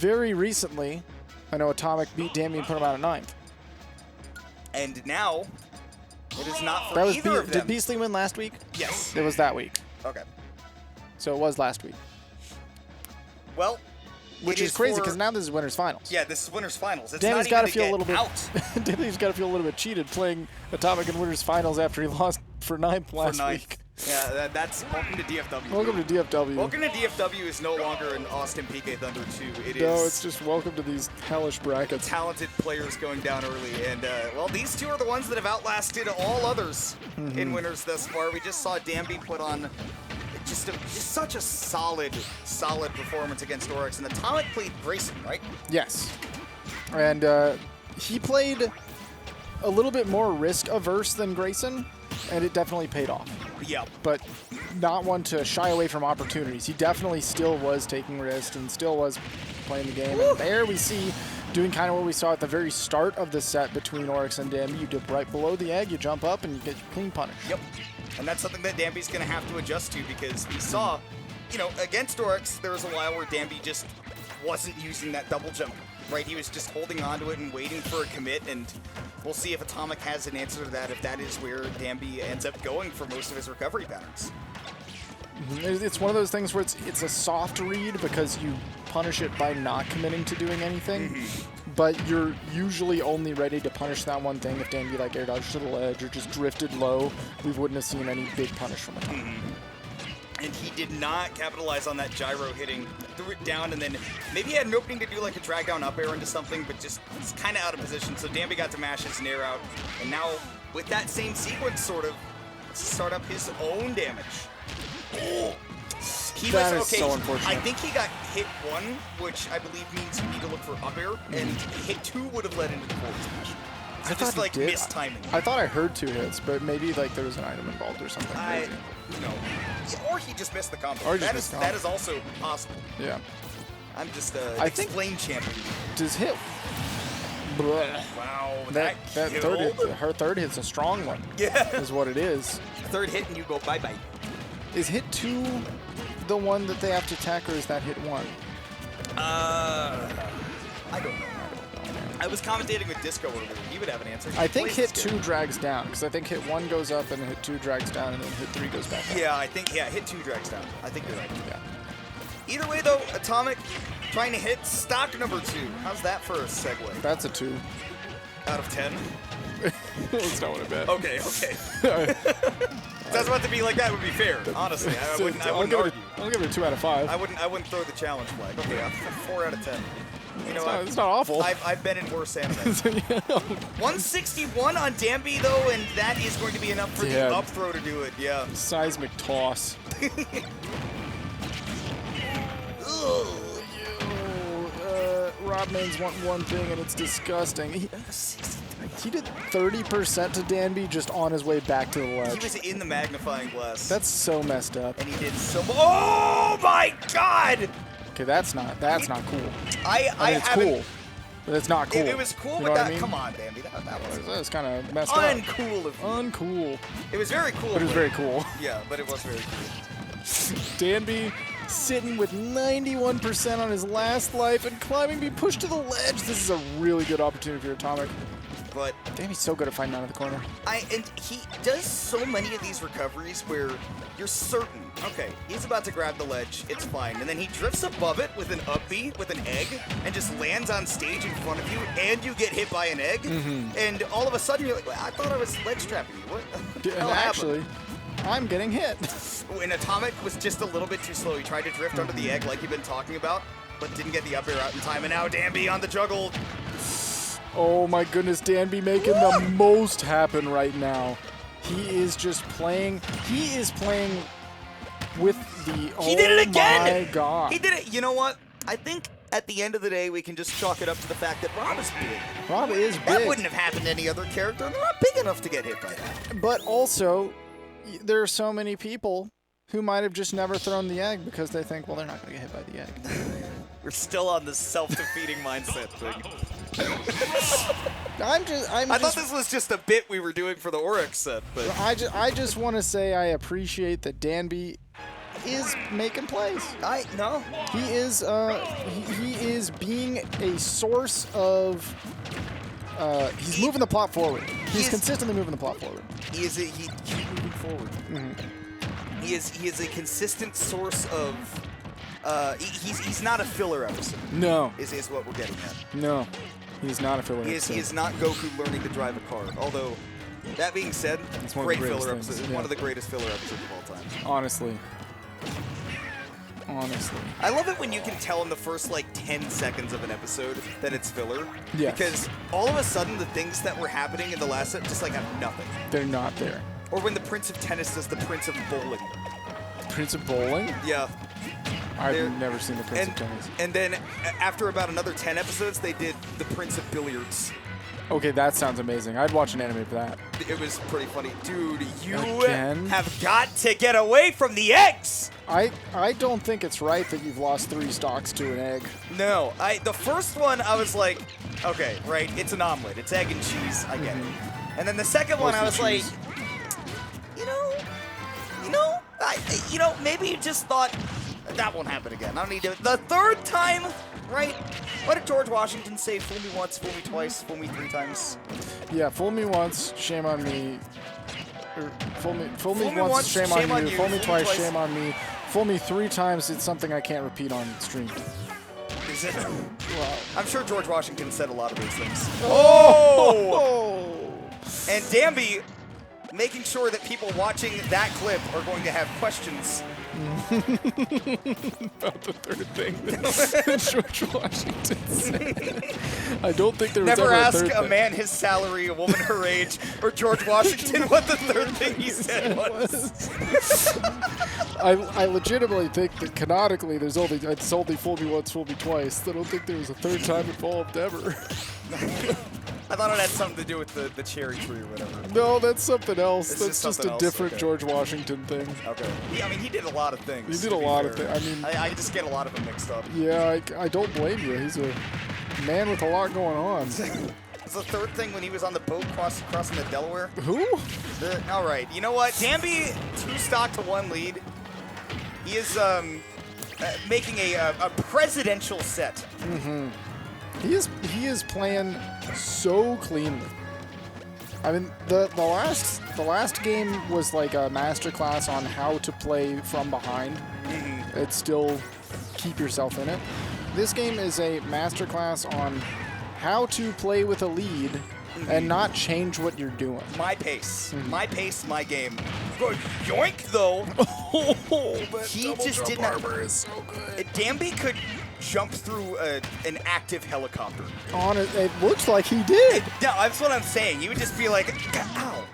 very recently, I know Atomic beat Danbi and put him out at 9th. And now, it is not for That was either of them. Did Beastly win last week? Yes. It was that week. Okay. So it was last week. Well, which is crazy because now this is winners finals. Yeah, this is winners finals. It's Danby's got to feel a little bit out. Danby's got to feel a little bit cheated playing Atomic in winners finals after he lost for 9th last week. Yeah, that's welcome to DFW. Welcome to DFW. Welcome to DFW is no longer an Austin PK Thunder 2. No, it's just welcome to these hellish brackets. Talented players going down early, and well, these two are the ones that have outlasted all others in winners thus far. We just saw Danby put on just such a solid performance against Oryx, and Atomic played Grayson, right? Yes, and he played a little bit more risk averse than Grayson, and it definitely paid off. Yeah. But not one to shy away from opportunities. He definitely still was taking risks and still was playing the game. And there we see doing kind of what we saw at the very start of the set between Oryx and Danby. You dip right below the egg, you jump up, and you get your clean punish. Yep. And that's something that Danby's going to have to adjust to because we saw, you know, against Oryx, there was a while where Danby just wasn't using that double jump, right? He was just holding onto it and waiting for a commit, and we'll see if Atomic has an answer to that, if that is where Danby ends up going for most of his recovery patterns. It's one of those things where it's a soft read because you punish it by not committing to doing anything, but you're usually only ready to punish that one thing if Danby like air dodged to the ledge or just drifted low. We wouldn't have seen any big punish from Atomic. And he did not capitalize on that gyro hitting, threw it down, and then maybe he had an opening to do like a drag down up air into something, but just it's kind of out of position. So Danby got to mash his nair out, and now with that same sequence, sort of, start up his own damage. That is so unfortunate. I think he got hit 1, which I believe means you need to look for up air, and hit 2 would have led into the forward smash. So I just thought like he did. mistiming. I thought I heard 2 hits, but maybe like there was an item involved or something crazy. No. Or he just missed the combo. Or That is also possible. Yeah. I'm just I explain champion. Does hit? Blech. Wow, Her third hit's a strong one. Yeah. Is what it is. Third hit and you go bye-bye. Is hit 2 the one that they have to attack, or is that hit 1? I don't know. I was commentating with Disco earlier. He would have an answer. I think hit 2 drags down, because I think hit 1 goes up and hit 2 drags down, and then hit 3 goes back up. Yeah, I think, hit 2 drags down. I think you're right. Yeah. Either way, though, Atomic trying to hit stock number 2. How's that for a segue? That's a 2. Out of 10? That's not what I meant. Okay. If that's about to be like that, would be fair. Honestly, I wouldn't argue. I'll give it a 2 out of 5. I wouldn't throw the challenge flag. Okay, 4 out of 10. You know, it's not awful. I've been in worse anime. 161 on Danby though, and that is going to be enough for the up throw to do it. Yeah. Seismic toss. Robmans want one thing, and it's disgusting. He did 30% to Danby just on his way back to the ledge. He was in the magnifying glass. That's so messed up. And he did so. Oh my God! Okay, that's not cool. I mean, it's cool, but it's not cool. It was cool, you but that, come on, Danby, that was kind of messed uncool up. Uncool. It was very cool. But it was very cool. Yeah, but it was very cool. Danby sitting with 91% on his last life and climbing, being pushed to the ledge. This is a really good opportunity for Atomic. But Danby's so good at finding out of the corner. And he does so many of these recoveries where you're certain, okay, he's about to grab the ledge, it's fine. And then he drifts above it with an up B, with an egg, and just lands on stage in front of you, and you get hit by an egg. And all of a sudden you're like, well, I thought I was ledge trapping you. What the hell actually, I'm getting hit. When Atomic was just a little bit too slow, he tried to drift under the egg like you've been talking about, but didn't get the up air out in time. And now Danby on the juggle. Oh my goodness, Danby making the most happen right now. He is just playing. He is playing with the. He did it again! Oh my God. He did it. You know what? I think at the end of the day, we can just chalk it up to the fact that Rob is big. Rob is big. That wouldn't have happened to any other character. They're not big enough to get hit by that. But also, there are so many people who might have just never thrown the egg because they think, well, they're not going to get hit by the egg. We're still on the self-defeating mindset thing. I thought this was just a bit we were doing for the Oryx set, but I just want to say I appreciate that Danby is making plays. No. He is is being a source of. He's moving the plot forward. He's consistently moving the plot forward. He keep moving forward. Mm-hmm. He is a consistent source of. He's not a filler episode. No. Is what we're getting at. No, he's not a filler episode. He is not Goku learning to drive a car. Although, that being said, it's one great of the filler things. episode. Yeah. One of the greatest filler episodes of all time. Honestly. I love it when you can tell in the first like 10 seconds of an episode that it's filler. Yes. Because all of a sudden the things that were happening in the last episode just like have nothing. They're not there. Or when the Prince of Tennis does the Prince of Bowling. Prince of Bowling? Yeah. I've never seen the Prince of Tennis. And then after about another 10 episodes, they did the Prince of Billiards. Okay, that sounds amazing. I'd watch an anime for that. It was pretty funny. Dude, you Again? have got to get away from the eggs! I don't think it's right that you've lost 3 stocks to an egg. No. The first one, I was like, okay, right, it's an omelet. It's egg and cheese. I get it. And then the second one, I was like, maybe you just thought, that won't happen again. I don't need to. The third time, right? What did George Washington say? Fool me once, fool me twice, fool me 3 times. Yeah, fool me once, shame on me. Or fool me once, shame on you. Fool me twice, shame on me. Fool me 3 times, it's something I can't repeat on stream. Is it? Wow. I'm sure George Washington said a lot of those things. Oh! And Danbi making sure that people watching that clip are going to have questions. About the third thing that George Washington said. I don't think there was Never ever a ask third a thing. man his salary, a woman her age, or George Washington what the third thing he said was. I legitimately think that canonically it's only fool me once, fool me twice. I don't think there was a third time involved ever. I thought it had something to do with the cherry tree or whatever. No, that's something else. It's That's just a different George Washington thing. Okay. Yeah, I mean, he did a lot of things. He did a lot of things. I mean, I just get a lot of them mixed up. Yeah, I don't blame you. He's a man with a lot going on. It's the third thing when he was on the boat crossing the Delaware. Who? All right. You know what? Danbi 2 stock to 1 lead. He is making a presidential set. Mm-hmm. He is playing so cleanly. I mean, the last game was like a masterclass on how to play from behind. Mm-hmm. It's still keep yourself in it. This game is a masterclass on how to play with a lead and not change what you're doing. My pace. My pace, my game. Good yoink, though. He just did not. Is so good. Danbi could jump through an active helicopter. It looks like he did. Yeah, that's what I'm saying. He would just be like, ow.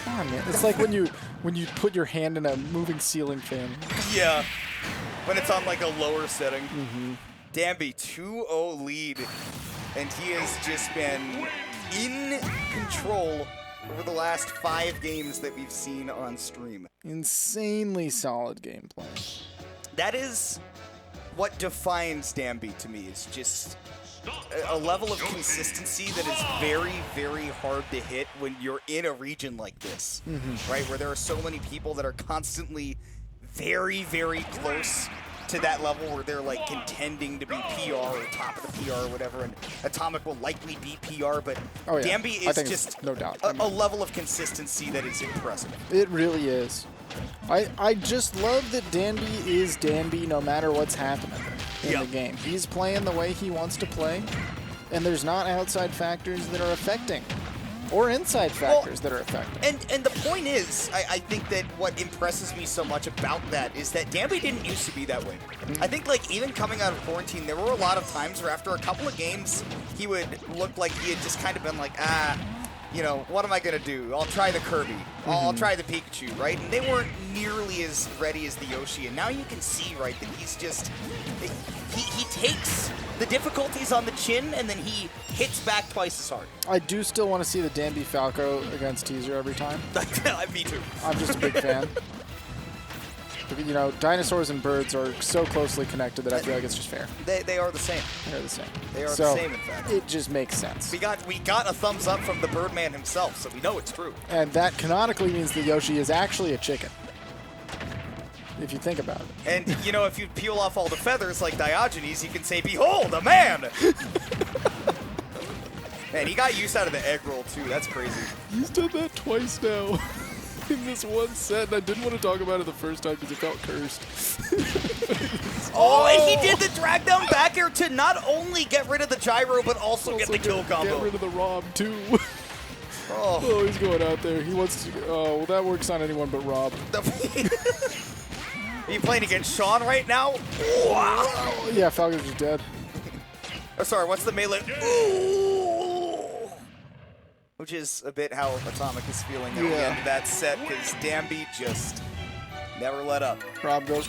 Come on, man. It's like when you put your hand in a moving ceiling fan. Yeah. When it's on like a lower setting. Danbi 2-0 lead. And he has just been in control over the last 5 games that we've seen on stream. Insanely solid gameplay. That is what defines Danbi to me, is just a level of consistency that is very, very hard to hit when you're in a region like this, right? Where there are so many people that are constantly very, very close to that level where they're like contending to be PR or top of the PR or whatever, and Atomic will likely beat PR, but Danbi is just no doubt a level of consistency that is impressive. It really is. I just love that Danbi is Danbi no matter what's happening in the game. He's playing the way he wants to play, and there's not outside factors that are affecting, or inside factors that are affecting. And the point is, I think that what impresses me so much about that is that Danbi didn't used to be that way. I think like even coming out of quarantine, there were a lot of times where after a couple of games, he would look like he had just kind of been like, you know, what am I going to do? I'll try the Kirby. I'll try the Pikachu, right? And they weren't nearly as ready as the Yoshi. And now you can see, right, that he's just, he takes the difficulties on the chin and then he hits back twice as hard. I do still want to see the Danbi Falco against Teaser every time. Me too. I'm just a big fan. You know, dinosaurs and birds are so closely connected that I feel like it's just fair. They are the same. They're the same. They are the same, in fact. It just makes sense. We got a thumbs up from the Birdman himself, so we know it's true. And that canonically means that Yoshi is actually a chicken. if you think about it. And, you know, if you peel off all the feathers like Diogenes, you can say, behold, a man! Man, he got use out of the egg roll, too. That's crazy. He's done that twice now in this one set, and I didn't want to talk about it the first time because it felt cursed. Oh, and he did the drag down back air to not only get rid of the gyro, but also get the kill combo. Get rid of the Rob, too. Oh. Oh, he's going out there. He wants to. Oh, well, that works on anyone but Rob. Are you playing against Sean right now? Wow. Oh, yeah, Falcon's just dead. Oh, sorry, what's the melee? Ooh. Which is a bit how Atomic is feeling at the end of that set, because Danbi just never let up. Rob goes.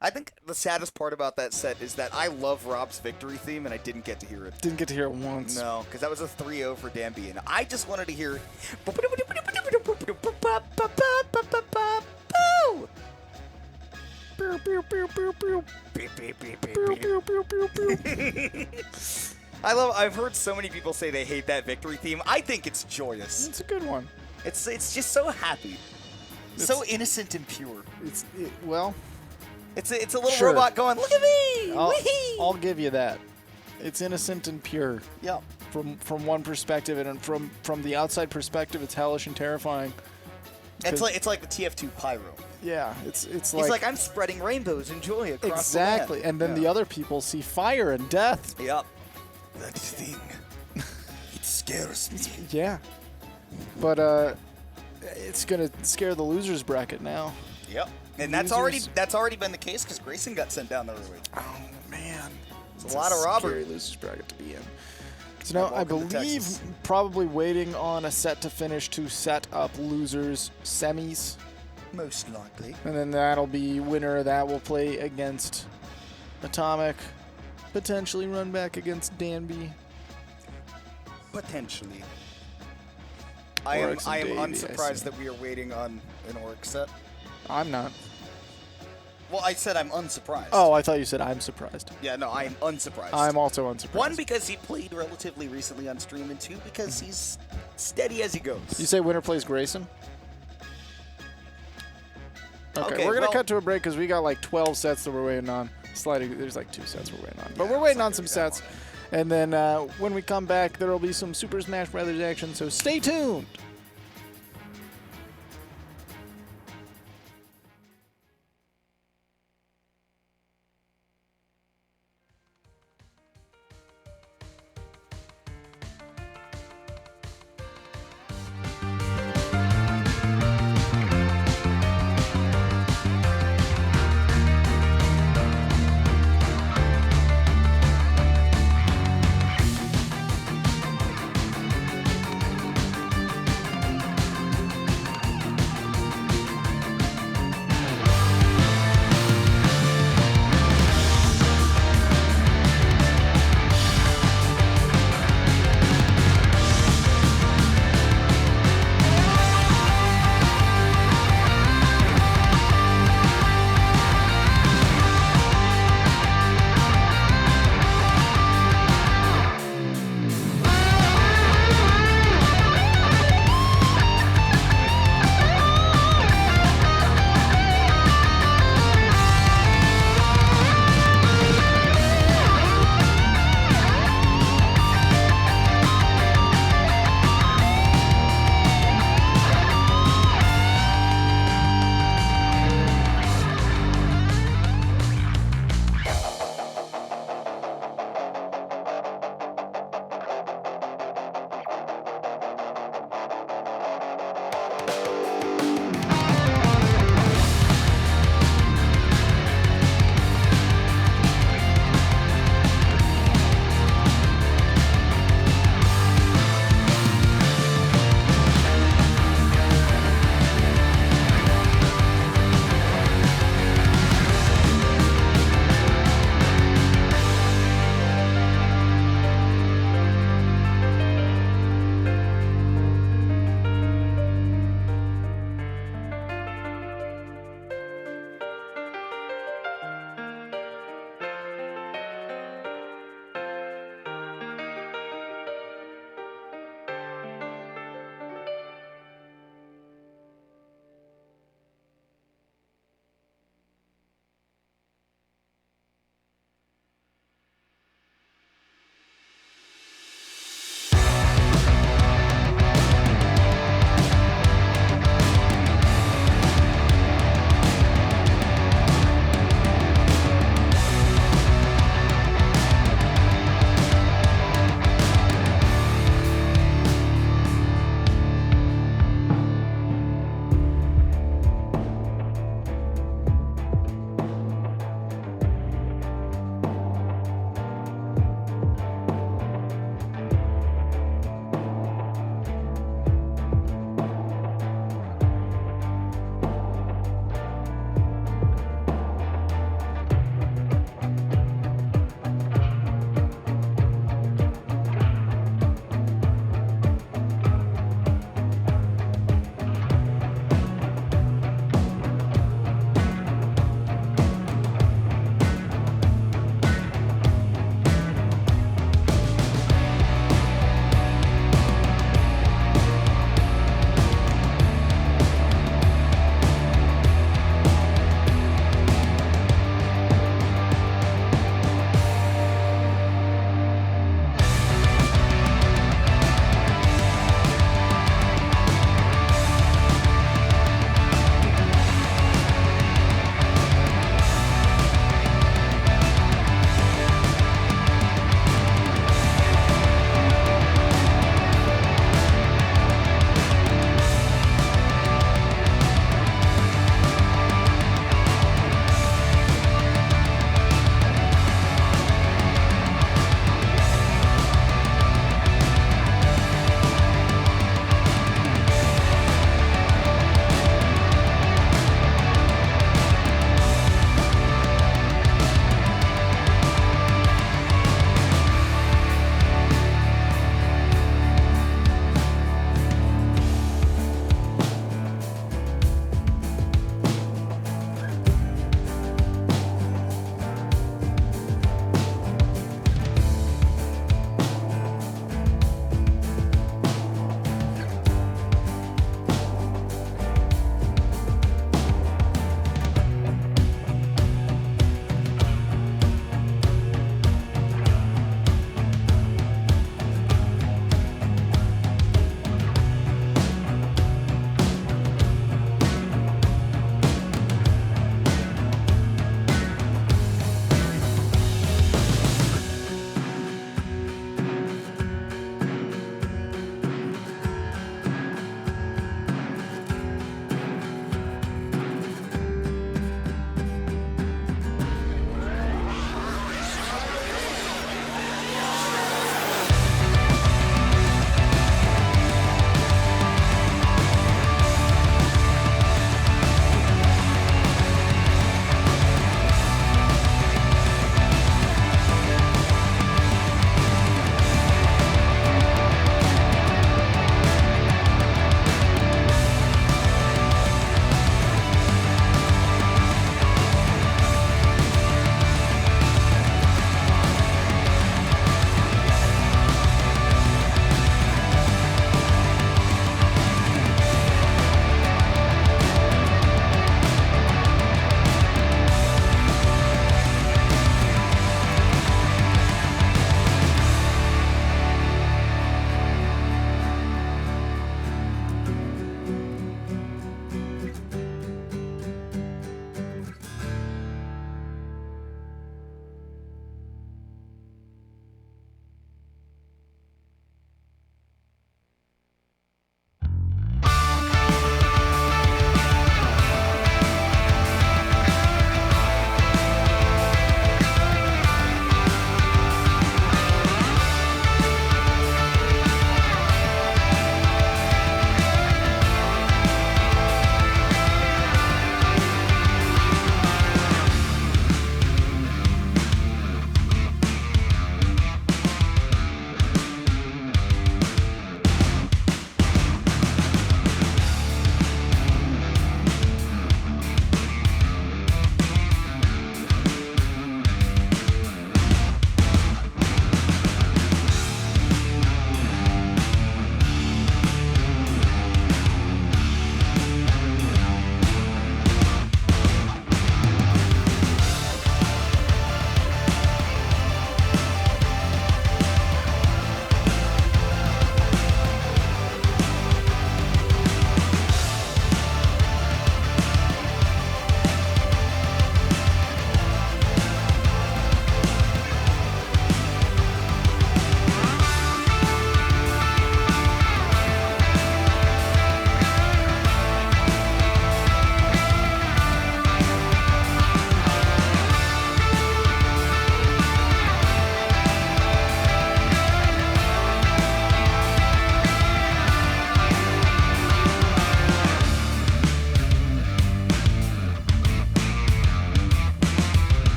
I think the saddest part about that set is that I love Rob's victory theme, and I didn't get to hear it. Didn't get to hear it once. No, because that was a 3-0 for Danbi, and I just wanted to hear. I've heard so many people say they hate that victory theme. I think it's joyous. It's a good one. It's just so happy, so innocent and pure. Well. It's a little robot going, look at me! I'll give you that. It's innocent and pure. Yeah. From one perspective, and from the outside perspective, it's hellish and terrifying. It's like the TF2 Pyro. Yeah, it's like. He's like, I'm spreading rainbows and joy across the land. Exactly, and then the other people see fire and death. Yep. That thing. It scares me. Yeah. But it's gonna scare the losers bracket now. Yep. And that's already been the case because Grayson got sent down there early. Oh man, it's a lot of robbery. Scary losers bracket to be in. So now I believe probably waiting on a set to finish to set up losers semis. Most likely. And then that'll be winner of that will play against Atomic, potentially run back against Danbi. Potentially. I am unsurprised that we are waiting on an Oryx set. I'm not. Well, I said I'm unsurprised. Oh, I thought you said I'm surprised. Yeah, no, I am unsurprised. I'm also unsurprised. One, because he played relatively recently on stream, and two, because he's steady as he goes. You say winner plays Grayson? Okay, we're going to cut to a break because we got like 12 sets that we're waiting on. There's like 2 sets we're waiting on. But we're waiting on some sets. And then when we come back, there will be some Super Smash Brothers action, so stay tuned.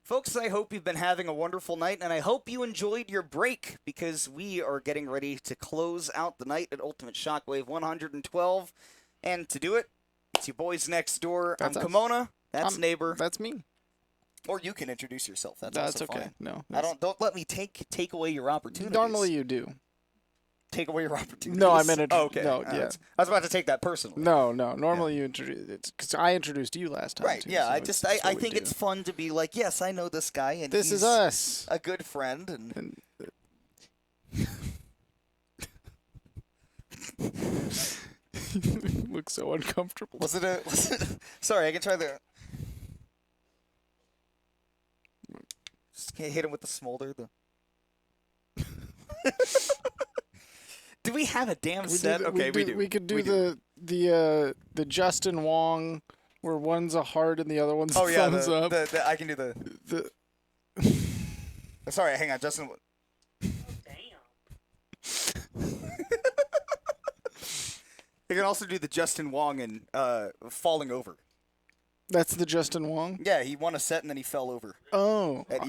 Folks, I hope you've been having a wonderful night, and I hope you enjoyed your break, because we are getting ready to close out the night at Ultimate Shockwave 112. And to do it, it's your boys next door. That's I'm us. Kimona. That's Neighbor. That's me. Or you can introduce yourself. That's That's also okay. fine. No. Don't let me take away your opportunities. Normally you do. Take away your opportunities. No, I meant okay. No, yeah. I was about to take that personally. No. Normally you introduce it because I introduced you last time. Right. Too, Yeah. so I think it's fun to be like, yes, I know this guy, and this he's is us. a good friend, and You look so uncomfortable. was it? Sorry, I can try the. Just can't hit him with the smolder. Do we have a damn set? Okay, we do. We could do the Justin Wong, where one's a heart and the other one's a thumbs up. I can do the. Sorry, hang on, Justin. Oh, damn. You can also do the Justin Wong and falling over. That's the Justin Wong? Yeah, he won a set and then he fell over. Oh. At EVO.